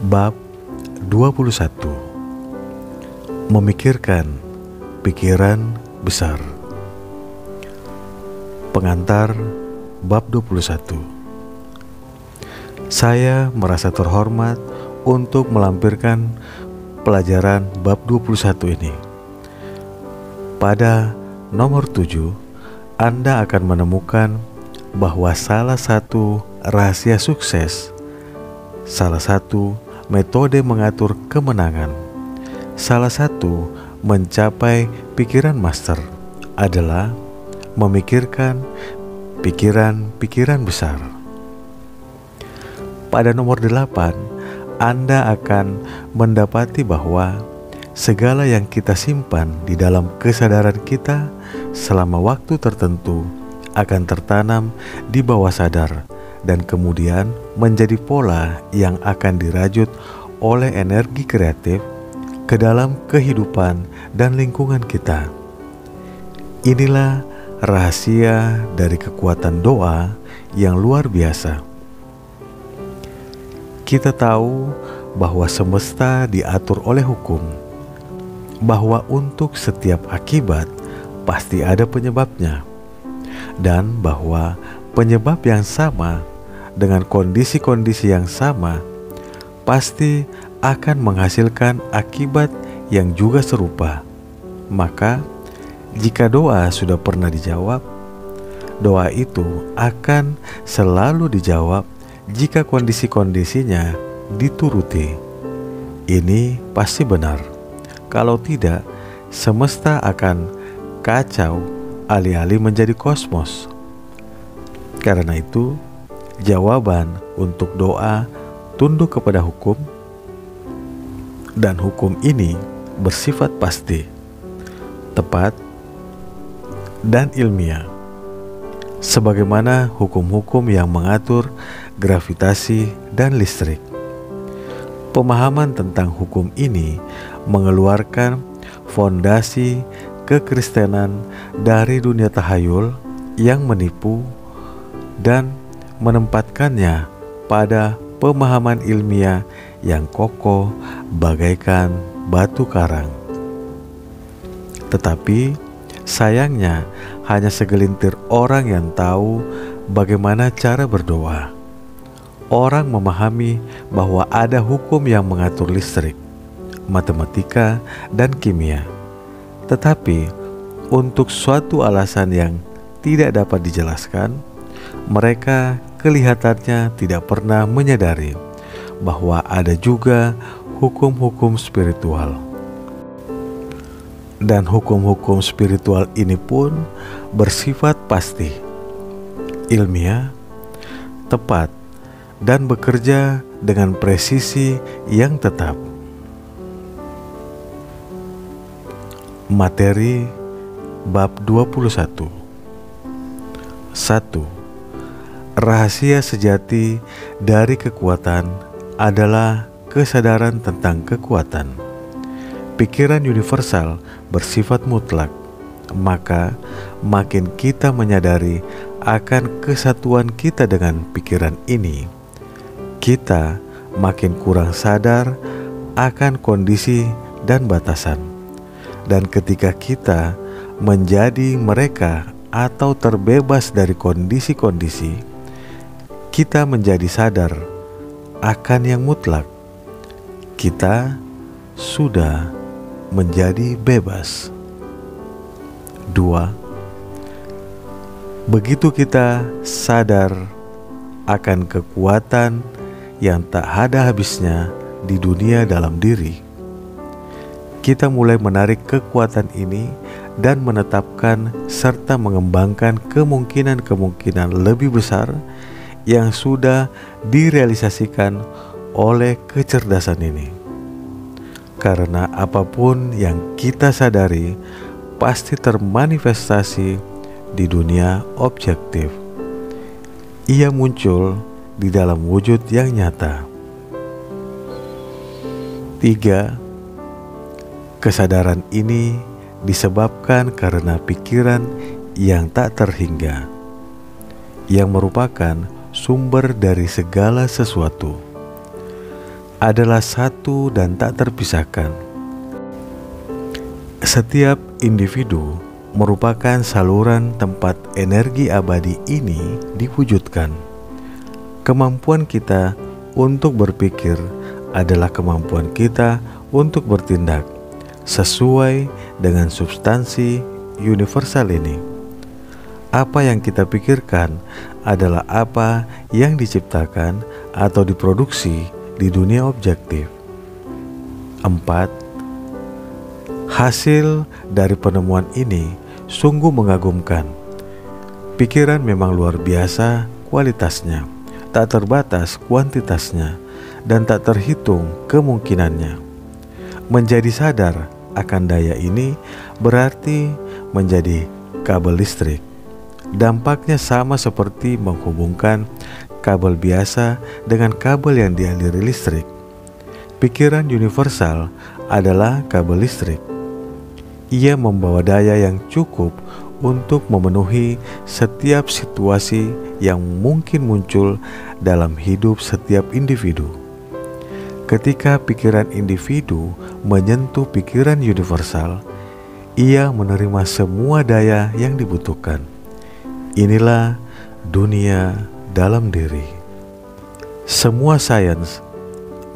Bab 21. Memikirkan pikiran besar. Pengantar bab 21. Saya merasa terhormat untuk melampirkan pelajaran bab 21 ini. Pada nomor 7, Anda akan menemukan bahwa salah satu rahasia sukses, salah satu metode mengatur kemenangan, salah satu mencapai pikiran master adalah memikirkan pikiran-pikiran besar. Pada nomor 8, Anda akan mendapati bahwa segala yang kita simpan di dalam kesadaran kita selama waktu tertentu akan tertanam di bawah sadar dan kemudian menjadi pola yang akan dirajut oleh energi kreatif ke dalam kehidupan dan lingkungan kita. Inilah rahasia dari kekuatan doa yang luar biasa. Kita tahu bahwa semesta diatur oleh hukum, bahwa untuk setiap akibat pasti ada penyebabnya, dan bahwa penyebab yang sama dengan kondisi-kondisi yang sama pasti akan menghasilkan akibat yang juga serupa. Maka jika doa sudah pernah dijawab, doa itu akan selalu dijawab jika kondisi-kondisinya dituruti. Ini pasti benar. Kalau tidak, semesta akan kacau alih-alih menjadi kosmos. Karena itu, jawaban untuk doa tunduk kepada hukum, dan hukum ini bersifat pasti, tepat, dan ilmiah, sebagaimana hukum-hukum yang mengatur gravitasi dan listrik. Pemahaman tentang hukum ini mengeluarkan fondasi kekristenan dari dunia tahayul yang menipu dan menempatkannya pada pemahaman ilmiah yang kokoh bagaikan batu karang. Tetapi sayangnya hanya segelintir orang yang tahu bagaimana cara berdoa. Orang memahami bahwa ada hukum yang mengatur listrik, matematika, dan kimia. Tetapi untuk suatu alasan yang tidak dapat dijelaskan, mereka kelihatannya tidak pernah menyadari bahwa ada juga hukum-hukum spiritual. Dan hukum-hukum spiritual ini pun bersifat pasti, ilmiah, tepat, dan bekerja dengan presisi yang tetap. Materi bab 21. 1. Rahasia sejati dari kekuatan adalah kesadaran tentang kekuatan. Pikiran universal bersifat mutlak, maka makin kita menyadari akan kesatuan kita dengan pikiran ini, kita makin kurang sadar akan kondisi dan batasan. Dan ketika kita menjadi mereka atau terbebas dari kondisi-kondisi, kita menjadi sadar akan yang mutlak. Kita sudah menjadi bebas. 2. Begitu kita sadar akan kekuatan yang tak ada habisnya di dunia dalam diri, kita mulai menarik kekuatan ini dan menetapkan serta mengembangkan kemungkinan-kemungkinan lebih besar yang sudah direalisasikan oleh kecerdasan ini. Karena apapun yang kita sadari pasti termanifestasi di dunia objektif. Ia muncul di dalam wujud yang nyata. 3. Kesadaran ini disebabkan karena pikiran yang tak terhingga, yang merupakan sumber dari segala sesuatu. adalah satu dan tak terpisahkan. Setiap individu merupakan saluran tempat energi abadi ini diwujudkan. Kemampuan kita untuk berpikir adalah kemampuan kita untuk bertindak sesuai dengan substansi universal ini. Apa yang kita pikirkan adalah apa yang diciptakan atau diproduksi di dunia objektif. 4. Hasil dari penemuan ini sungguh mengagumkan. Pikiran memang luar biasa kualitasnya, tak terbatas kuantitasnya, dan tak terhitung kemungkinannya. Menjadi sadar akan daya ini berarti menjadi kabel listrik. Dampaknya sama seperti menghubungkan kabel biasa dengan kabel yang dialiri listrik. Pikiran universal adalah kabel listrik. Ia membawa daya yang cukup untuk memenuhi setiap situasi yang mungkin muncul dalam hidup setiap individu. Ketika pikiran individu menyentuh pikiran universal, ia menerima semua daya yang dibutuhkan. Inilah dunia dalam diri. Semua sains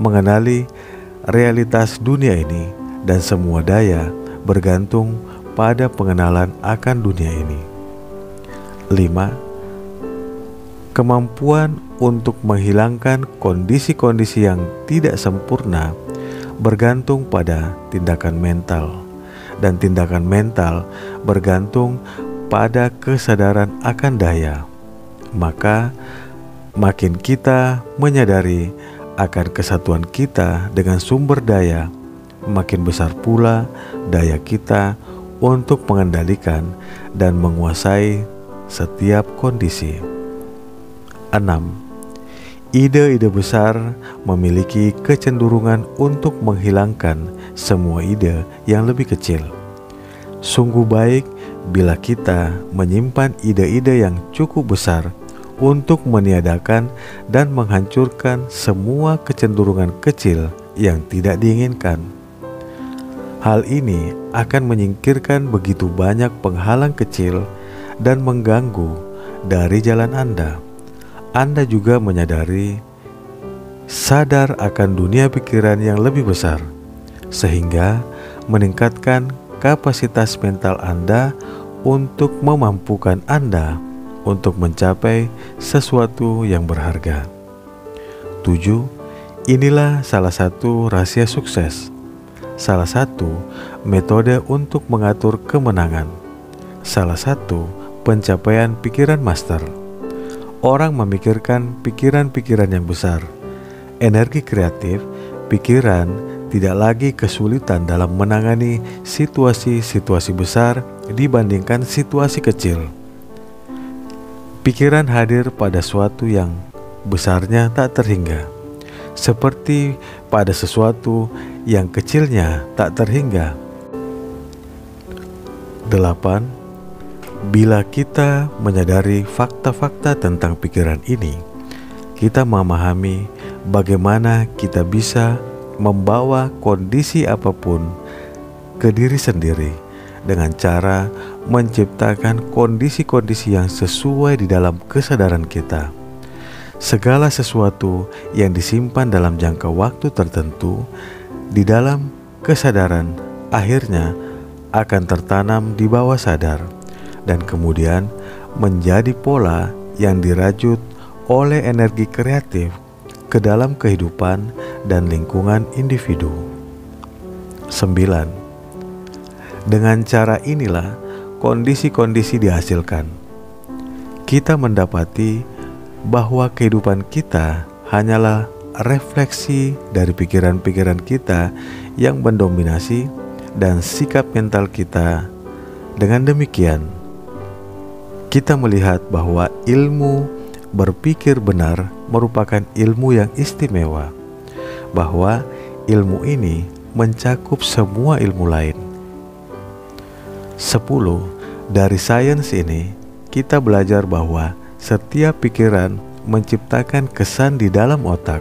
mengenali realitas dunia ini, dan semua daya bergantung pada pengenalan akan dunia ini. 5. Kemampuan untuk menghilangkan kondisi-kondisi yang tidak sempurna bergantung pada tindakan mental, dan tindakan mental bergantung pada kesadaran akan daya. Maka makin kita menyadari akan kesatuan kita dengan sumber daya, makin besar pula daya kita untuk mengendalikan dan menguasai setiap kondisi. 6. Ide-ide besar memiliki kecenderungan untuk menghilangkan semua ide yang lebih kecil. Sungguh baik bila kita menyimpan ide-ide yang cukup besar untuk meniadakan dan menghancurkan semua kecenderungan kecil yang tidak diinginkan. Hal ini akan menyingkirkan begitu banyak penghalang kecil dan mengganggu dari jalan Anda. Anda juga menyadari, sadar akan dunia pikiran yang lebih besar, sehingga meningkatkan kapasitas mental Anda untuk memampukan Anda untuk mencapai sesuatu yang berharga. 7. Inilah salah satu rahasia sukses, salah satu metode untuk mengatur kemenangan, salah satu pencapaian pikiran master. Orang memikirkan pikiran-pikiran yang besar. Energi kreatif pikiran tidak lagi kesulitan dalam menangani situasi-situasi besar dibandingkan situasi kecil. Pikiran hadir pada suatu yang besarnya tak terhingga, seperti pada sesuatu yang kecilnya tak terhingga. 8. Bila kita menyadari fakta-fakta tentang pikiran ini, kita memahami bagaimana kita bisa membawa kondisi apapun ke diri sendiri dengan cara menciptakan kondisi-kondisi yang sesuai di dalam kesadaran kita. Segala sesuatu yang disimpan dalam jangka waktu tertentu di dalam kesadaran akhirnya akan tertanam di bawah sadar dan kemudian menjadi pola yang dirajut oleh energi kreatif ke dalam kehidupan dan lingkungan individu. 9. Dengan cara inilah kondisi-kondisi dihasilkan. Kita mendapati bahwa kehidupan kita hanyalah refleksi dari pikiran-pikiran kita yang mendominasi dan sikap mental kita. Dengan demikian, kita melihat bahwa ilmu berpikir benar merupakan ilmu yang istimewa, bahwa ilmu ini mencakup semua ilmu lain. 10. Dari sains ini, kita belajar bahwa setiap pikiran menciptakan kesan di dalam otak,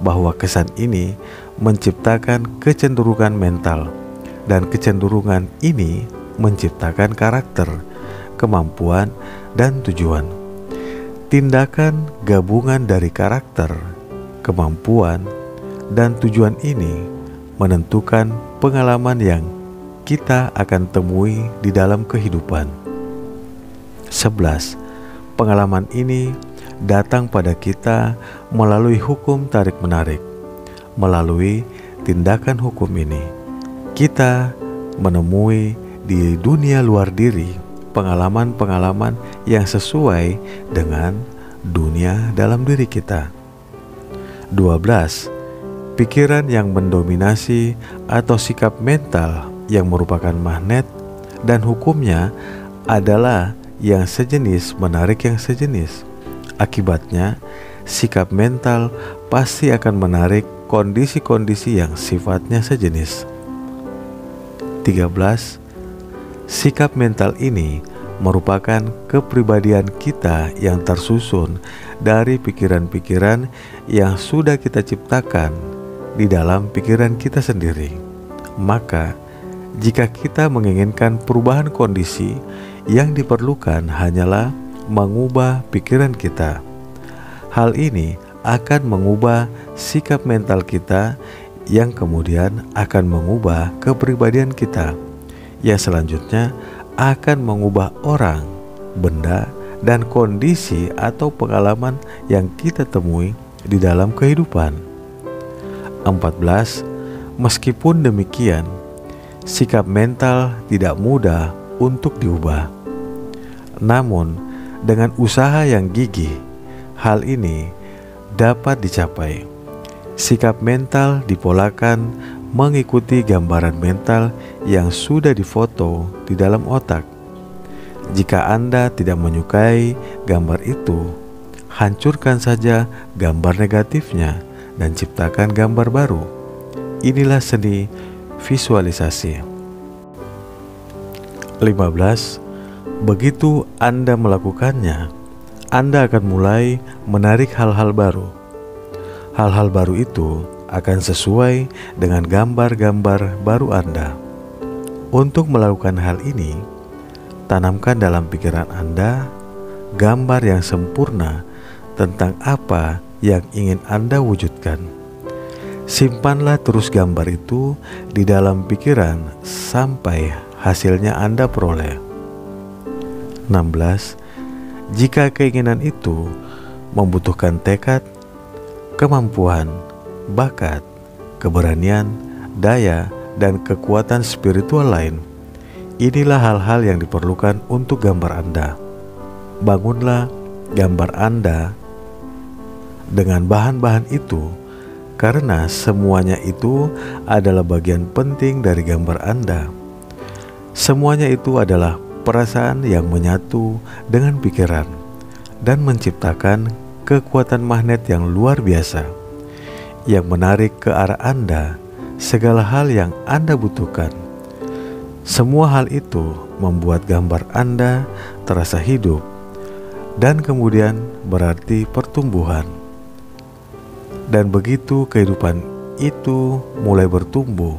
bahwa kesan ini menciptakan kecenderungan mental, dan kecenderungan ini menciptakan karakter, kemampuan, dan tujuan. Tindakan gabungan dari karakter, kemampuan, dan tujuan ini menentukan pengalaman yang kita akan temui di dalam kehidupan. 11. Pengalaman ini datang pada kita melalui hukum tarik-menarik. Melalui tindakan hukum ini, kita menemui di dunia luar diri pengalaman-pengalaman yang sesuai dengan dunia dalam diri kita. 12. Pikiran yang mendominasi atau sikap mental yang merupakan magnet, dan hukumnya adalah yang sejenis menarik yang sejenis. Akibatnya, sikap mental pasti akan menarik kondisi-kondisi yang sifatnya sejenis. 13. Sikap mental ini merupakan kepribadian kita yang tersusun dari pikiran-pikiran yang sudah kita ciptakan di dalam pikiran kita sendiri. Maka, jika kita menginginkan perubahan kondisi, yang diperlukan hanyalah mengubah pikiran kita. Hal ini akan mengubah sikap mental kita, yang kemudian akan mengubah kepribadian kita, yang selanjutnya akan mengubah orang, benda, dan kondisi atau pengalaman yang kita temui di dalam kehidupan. 14. Meskipun demikian, sikap mental tidak mudah untuk diubah. Namun, dengan usaha yang gigih, hal ini dapat dicapai. Sikap mental dipolakan mengikuti gambaran mental yang sudah difoto di dalam otak. Jika Anda tidak menyukai gambar itu, hancurkan saja gambar negatifnya dan ciptakan gambar baru. Inilah seni visualisasi. 15. Begitu Anda melakukannya, Anda akan mulai menarik hal-hal baru. Hal-hal baru itu akan sesuai dengan gambar-gambar baru Anda. Untuk melakukan hal ini, tanamkan dalam pikiran Anda gambar yang sempurna tentang apa yang ingin Anda wujudkan. Simpanlah terus gambar itu di dalam pikiran sampai hasilnya Anda peroleh. 16. Jika keinginan itu membutuhkan tekad, kemampuan, bakat, keberanian, daya, dan kekuatan spiritual lain, inilah hal-hal yang diperlukan untuk gambar Anda. Bangunlah gambar Anda dengan bahan-bahan itu, karena semuanya itu adalah bagian penting dari gambar Anda. Semuanya itu adalah perasaan yang menyatu dengan pikiran dan menciptakan kekuatan magnet yang luar biasa, yang menarik ke arah Anda segala hal yang Anda butuhkan. Semua hal itu membuat gambar Anda terasa hidup, dan kemudian berarti pertumbuhan. Dan begitu kehidupan itu mulai bertumbuh,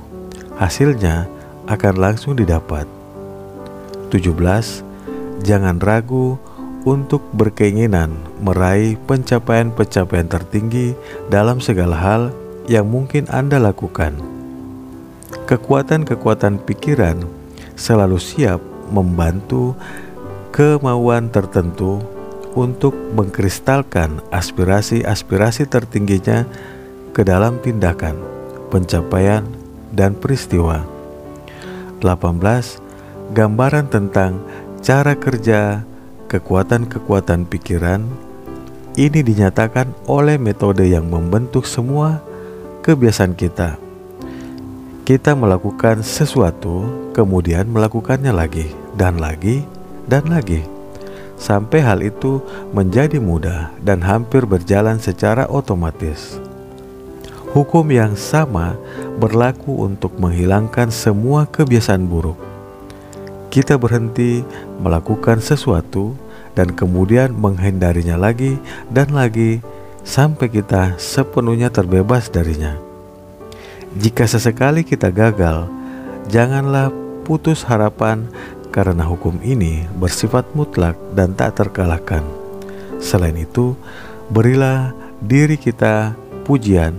hasilnya akan langsung didapat. 17. Jangan ragu untuk berkeinginan meraih pencapaian-pencapaian tertinggi dalam segala hal yang mungkin Anda lakukan. Kekuatan-kekuatan pikiran selalu siap membantu kemauan tertentu untuk mengkristalkan aspirasi-aspirasi tertingginya ke dalam tindakan, pencapaian, dan peristiwa. 18. Gambaran tentang cara kerja kekuatan-kekuatan pikiran ini dinyatakan oleh metode yang membentuk semua kebiasaan kita. Kita melakukan sesuatu, kemudian melakukannya lagi, dan lagi, dan lagi, sampai hal itu menjadi mudah dan hampir berjalan secara otomatis. Hukum yang sama berlaku untuk menghilangkan semua kebiasaan buruk. Kita berhenti melakukan sesuatu dan kemudian menghindarinya lagi dan lagi sampai kita sepenuhnya terbebas darinya. Jika sesekali kita gagal, janganlah putus harapan, karena hukum ini bersifat mutlak dan tak terkalahkan. Selain itu, berilah diri kita pujian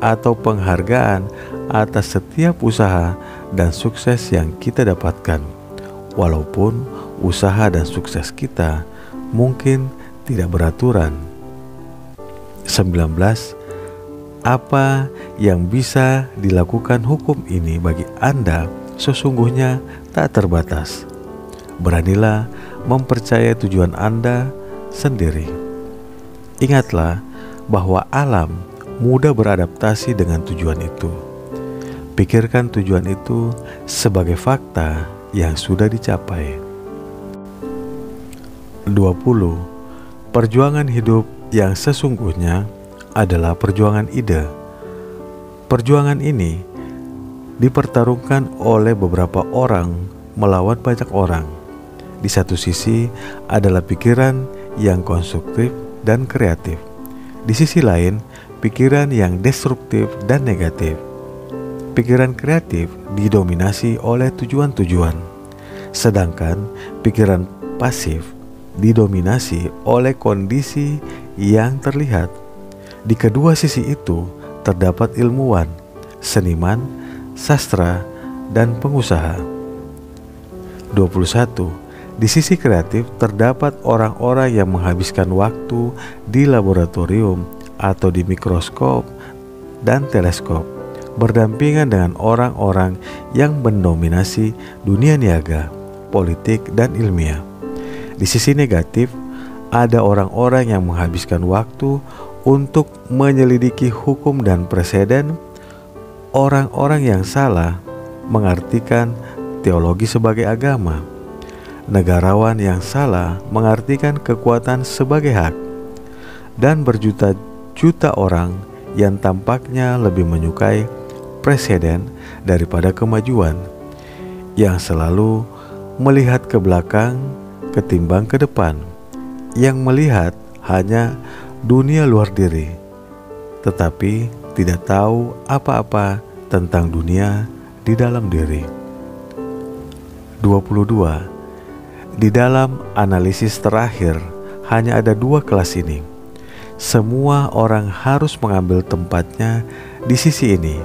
atau penghargaan atas setiap usaha dan sukses yang kita dapatkan, walaupun usaha dan sukses kita mungkin tidak beraturan. 19. Apa yang bisa dilakukan hukum ini bagi Anda sesungguhnya tak terbatas. Beranilah mempercayai tujuan Anda sendiri. Ingatlah bahwa alam mudah beradaptasi dengan tujuan itu. Pikirkan tujuan itu sebagai fakta yang sudah dicapai. 20. Perjuangan hidup yang sesungguhnya adalah perjuangan ide. Perjuangan ini dipertarungkan oleh beberapa orang melawan banyak orang. Di satu sisi adalah pikiran yang konstruktif dan kreatif. Di sisi lain, pikiran yang destruktif dan negatif. Pikiran kreatif didominasi oleh tujuan-tujuan, sedangkan pikiran pasif didominasi oleh kondisi yang terlihat. Di kedua sisi itu terdapat ilmuwan, seniman, sastra, dan pengusaha. 21. Di sisi kreatif terdapat orang-orang yang menghabiskan waktu di laboratorium atau di mikroskop dan teleskop, berdampingan dengan orang-orang yang mendominasi dunia niaga, politik, dan ilmiah. Di sisi negatif, ada orang-orang yang menghabiskan waktu untuk menyelidiki hukum dan preseden. Orang-orang yang salah mengartikan teologi sebagai agama. Negarawan yang salah mengartikan kekuatan sebagai hak. Dan berjuta-juta orang yang tampaknya lebih menyukai preseden daripada kemajuan, yang selalu melihat ke belakang ketimbang ke depan, yang melihat hanya dunia luar diri, tetapi tidak tahu apa-apa tentang dunia di dalam diri. 22. Di dalam analisis terakhir, hanya ada dua kelas ini. Semua orang harus mengambil tempatnya di sisi ini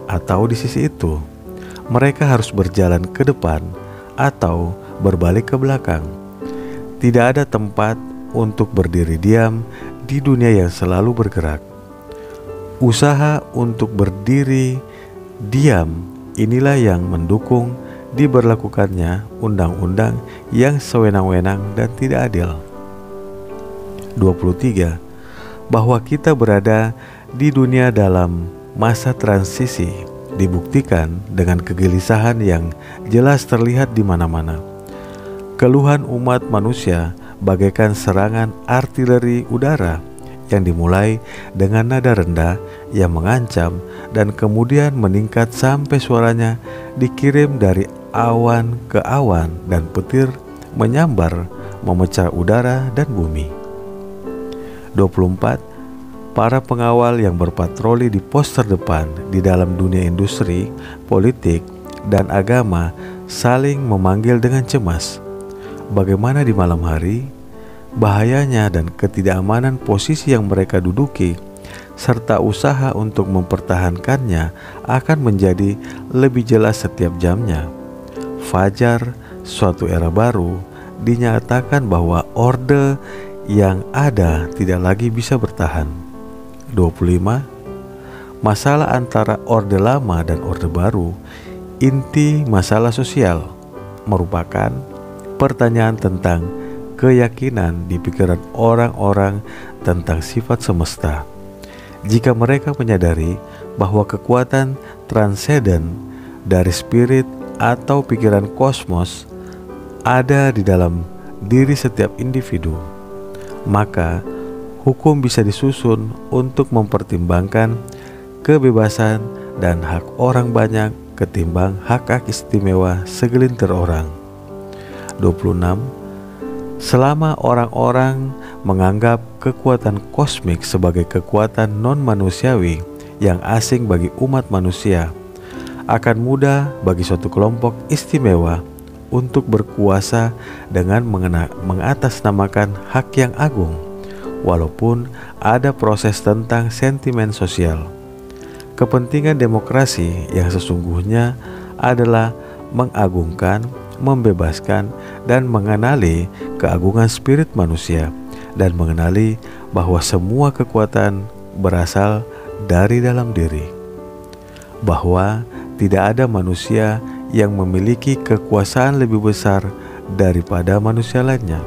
atau di sisi itu. Mereka harus berjalan ke depan atau berbalik ke belakang. Tidak ada tempat untuk berdiri diam di dunia yang selalu bergerak. Usaha untuk berdiri diam inilah yang mendukung diberlakukannya undang-undang yang sewenang-wenang dan tidak adil. 23. Bahwa kita berada di dunia dalam masa transisi dibuktikan dengan kegelisahan yang jelas terlihat di mana-mana. Keluhan umat manusia bagaikan serangan artileri udara yang dimulai dengan nada rendah yang mengancam dan kemudian meningkat sampai suaranya dikirim dari awan ke awan dan petir menyambar, memecah udara dan bumi. 24. Para pengawal yang berpatroli di pos terdepan di dalam dunia industri, politik, dan agama saling memanggil dengan cemas. Bagaimana di malam hari? Bahayanya dan ketidakamanan posisi yang mereka duduki serta usaha untuk mempertahankannya akan menjadi lebih jelas setiap jamnya. Fajar suatu era baru dinyatakan bahwa orde yang ada tidak lagi bisa bertahan. 25. Masalah antara orde lama dan orde baru, inti masalah sosial, merupakan pertanyaan tentang keyakinan di pikiran orang-orang tentang sifat semesta. Jika mereka menyadari bahwa kekuatan transenden dari spirit atau pikiran kosmos ada di dalam diri setiap individu, maka hukum bisa disusun untuk mempertimbangkan kebebasan dan hak orang banyak ketimbang hak-hak istimewa segelintir orang. 26. Selama orang-orang menganggap kekuatan kosmik sebagai kekuatan non-manusiawi yang asing bagi umat manusia, akan mudah bagi suatu kelompok istimewa untuk berkuasa dengan mengatasnamakan hak yang agung, walaupun ada proses tentang sentimen sosial. Kepentingan demokrasi yang sesungguhnya adalah mengagungkan, membebaskan, dan mengenali keagungan spirit manusia, dan mengenali bahwa semua kekuatan berasal dari dalam diri, bahwa tidak ada manusia yang memiliki kekuasaan lebih besar daripada manusia lainnya,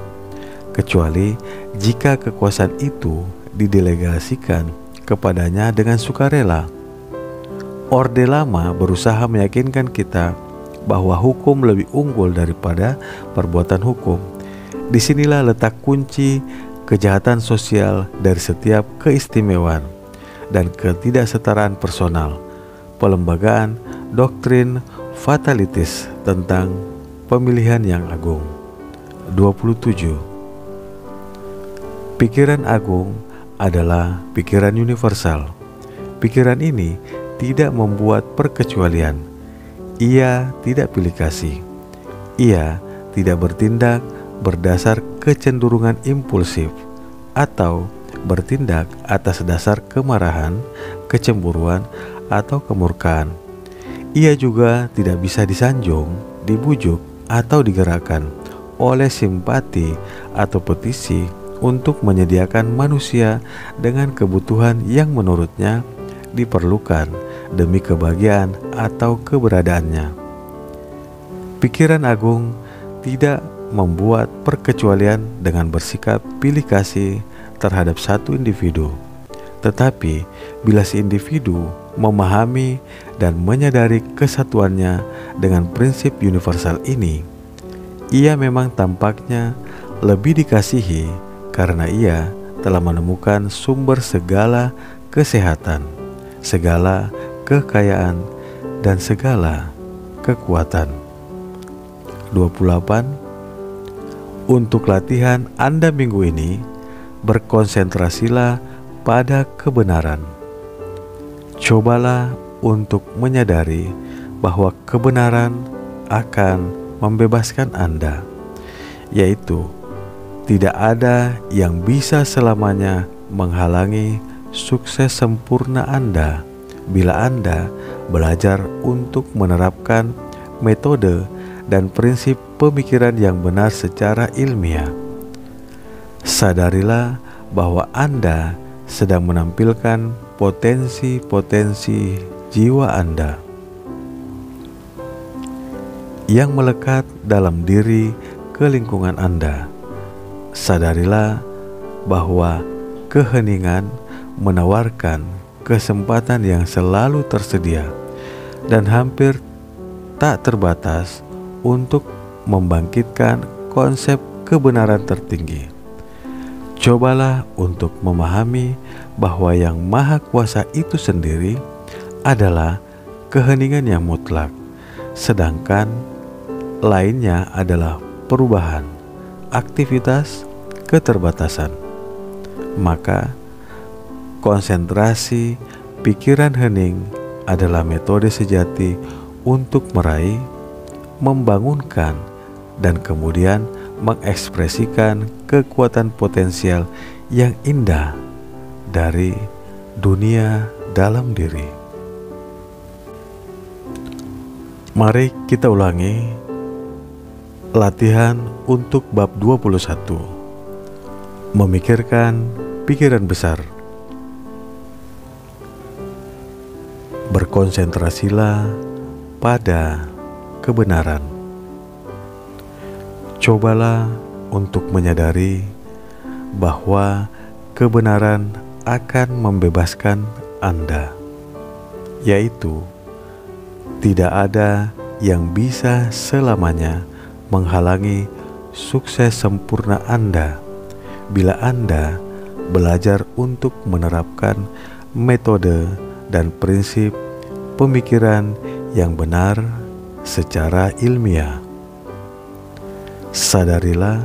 kecuali jika kekuasaan itu didelegasikan kepadanya dengan sukarela. Orde Lama berusaha meyakinkan kita bahwa hukum lebih unggul daripada perbuatan hukum. Disinilah letak kunci kejahatan sosial dari setiap keistimewaan dan ketidaksetaraan personal, pelembagaan doktrin fatalitis tentang pemilihan yang agung. 27. Pikiran agung adalah pikiran universal. Pikiran ini tidak membuat perkecualian. Ia tidak pilih kasih. Ia tidak bertindak berdasar kecenderungan impulsif atau bertindak atas dasar kemarahan, kecemburuan, atau kemurkaan. Ia juga tidak bisa disanjung, dibujuk, atau digerakkan oleh simpati atau petisi untuk menyediakan manusia dengan kebutuhan yang menurutnya diperlukan demi kebahagiaan atau keberadaannya. Pikiran agung tidak membuat perkecualian dengan bersikap pilih kasih terhadap satu individu. Tetapi bila si individu memahami dan menyadari kesatuannya dengan prinsip universal ini, ia memang tampaknya lebih dikasihi karena ia telah menemukan sumber segala kesehatan, segala kekayaan, dan segala kekuatan. 28. Untuk latihan Anda minggu ini, berkonsentrasilah pada kebenaran. Cobalah untuk menyadari bahwa kebenaran akan membebaskan Anda, yaitu tidak ada yang bisa selamanya menghalangi sukses sempurna Anda bila Anda belajar untuk menerapkan metode dan prinsip pemikiran yang benar secara ilmiah. Sadarilah bahwa Anda sedang menampilkan potensi-potensi jiwa Anda yang melekat dalam diri ke lingkungan Anda. Sadarilah bahwa keheningan menawarkan kesempatan yang selalu tersedia dan hampir tak terbatas untuk membangkitkan konsep kebenaran tertinggi. Cobalah untuk memahami bahwa yang maha kuasa itu sendiri adalah keheningan yang mutlak, sedangkan lainnya adalah perubahan, aktivitas, keterbatasan. Maka konsentrasi pikiran hening adalah metode sejati untuk meraih, membangunkan, dan kemudian mengekspresikan kekuatan potensial yang indah dari dunia dalam diri. Mari kita ulangi latihan untuk bab 21. Memikirkan pikiran besar. Berkonsentrasilah pada kebenaran. Cobalah untuk menyadari bahwa kebenaran akan membebaskan Anda, yaitu tidak ada yang bisa selamanya menghalangi sukses sempurna Anda bila Anda belajar untuk menerapkan metode dan prinsip pemikiran yang benar secara ilmiah. Sadarilah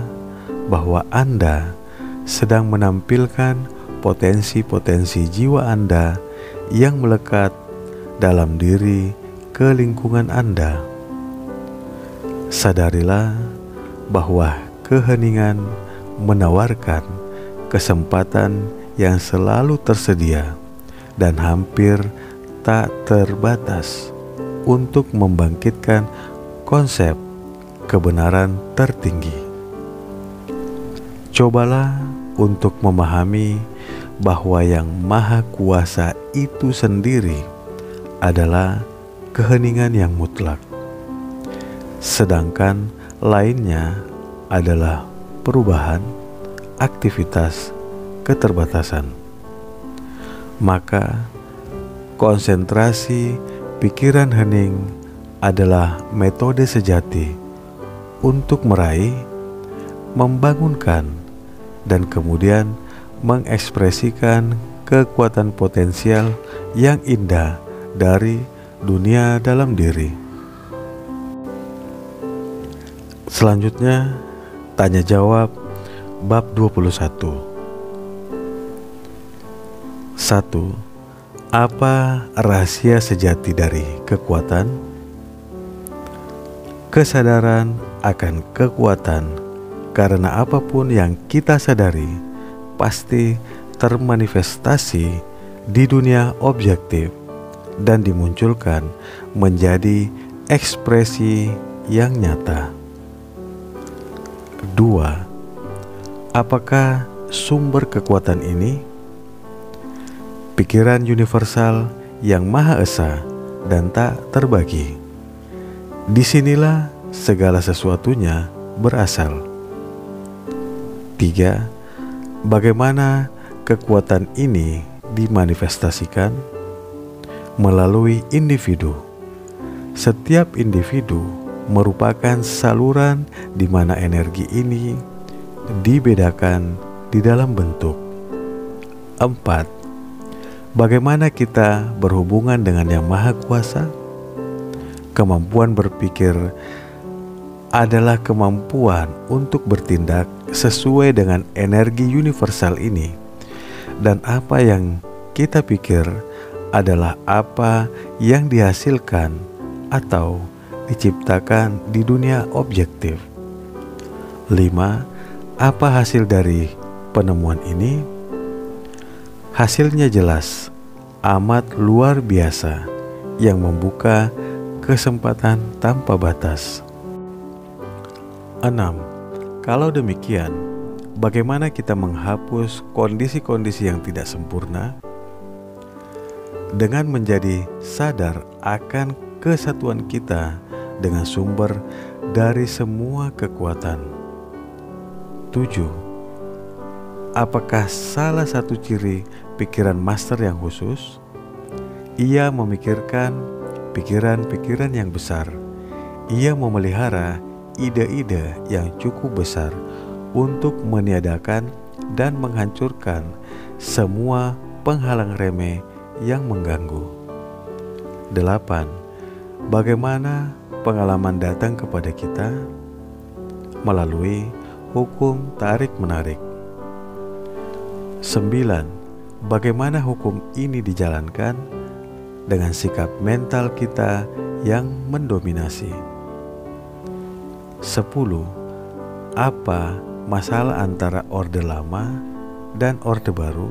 bahwa Anda sedang menampilkan potensi-potensi jiwa Anda yang melekat dalam diri ke lingkungan Anda. Sadarilah bahwa keheningan menawarkan kesempatan yang selalu tersedia dan hampir tak terbatas untuk membangkitkan konsep kebenaran tertinggi. Cobalah untuk memahami bahwa yang Maha Kuasa itu sendiri adalah keheningan yang mutlak, sedangkan lainnya adalah perubahan, aktivitas, keterbatasan. Maka konsentrasi pikiran hening adalah metode sejati untuk meraih, membangunkan, dan kemudian mengekspresikan kekuatan potensial yang indah dari dunia dalam diri. Selanjutnya, tanya jawab bab 21. 1. Apa rahasia sejati dari kekuatan? Kesadaran akan kekuatan, karena apapun yang kita sadari pasti termanifestasi di dunia objektif dan dimunculkan menjadi ekspresi yang nyata. 2. Apakah sumber kekuatan ini? Pikiran universal yang Maha Esa dan tak terbagi. Disinilah segala sesuatunya berasal. 3. Bagaimana kekuatan ini dimanifestasikan? Melalui individu. Setiap individu merupakan saluran di mana energi ini dibedakan di dalam bentuk. 4. Bagaimana kita berhubungan dengan Yang Maha Kuasa? Kemampuan berpikir adalah kemampuan untuk bertindak sesuai dengan energi universal ini, dan apa yang kita pikir adalah apa yang dihasilkan atau diciptakan di dunia objektif. 5. Apa hasil dari penemuan ini? Hasilnya jelas, amat luar biasa, yang membuka kesempatan tanpa batas. 6. Kalau demikian, bagaimana kita menghapus kondisi-kondisi yang tidak sempurna? Dengan menjadi sadar akan kesatuan kita dengan sumber dari semua kekuatan. 7. Apakah salah satu ciri pikiran master yang khusus? Ia memikirkan pikiran-pikiran yang besar. Ia memelihara ide-ide yang cukup besar untuk meniadakan dan menghancurkan semua penghalang remeh yang mengganggu. 8. Bagaimana pengalaman datang kepada kita? Melalui hukum tarik-menarik. 9. Bagaimana hukum ini dijalankan? Dengan sikap mental kita yang mendominasi. 10. Apa masalah antara orde lama dan orde baru?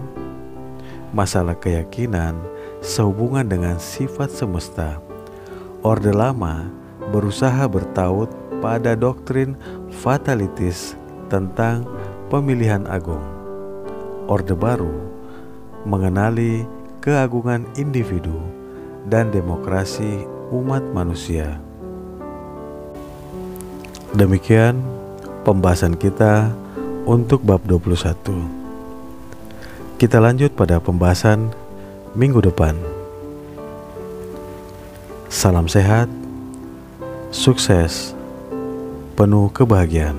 Masalah keyakinan sehubungan dengan sifat semesta. Orde lama berusaha bertaut pada doktrin fatalitis tentang pemilihan agung. Orde baru mengenali keagungan individu dan demokrasi umat manusia. Demikian pembahasan kita untuk bab 21. Kita lanjut pada pembahasan minggu depan. Salam sehat, sukses, penuh kebahagiaan.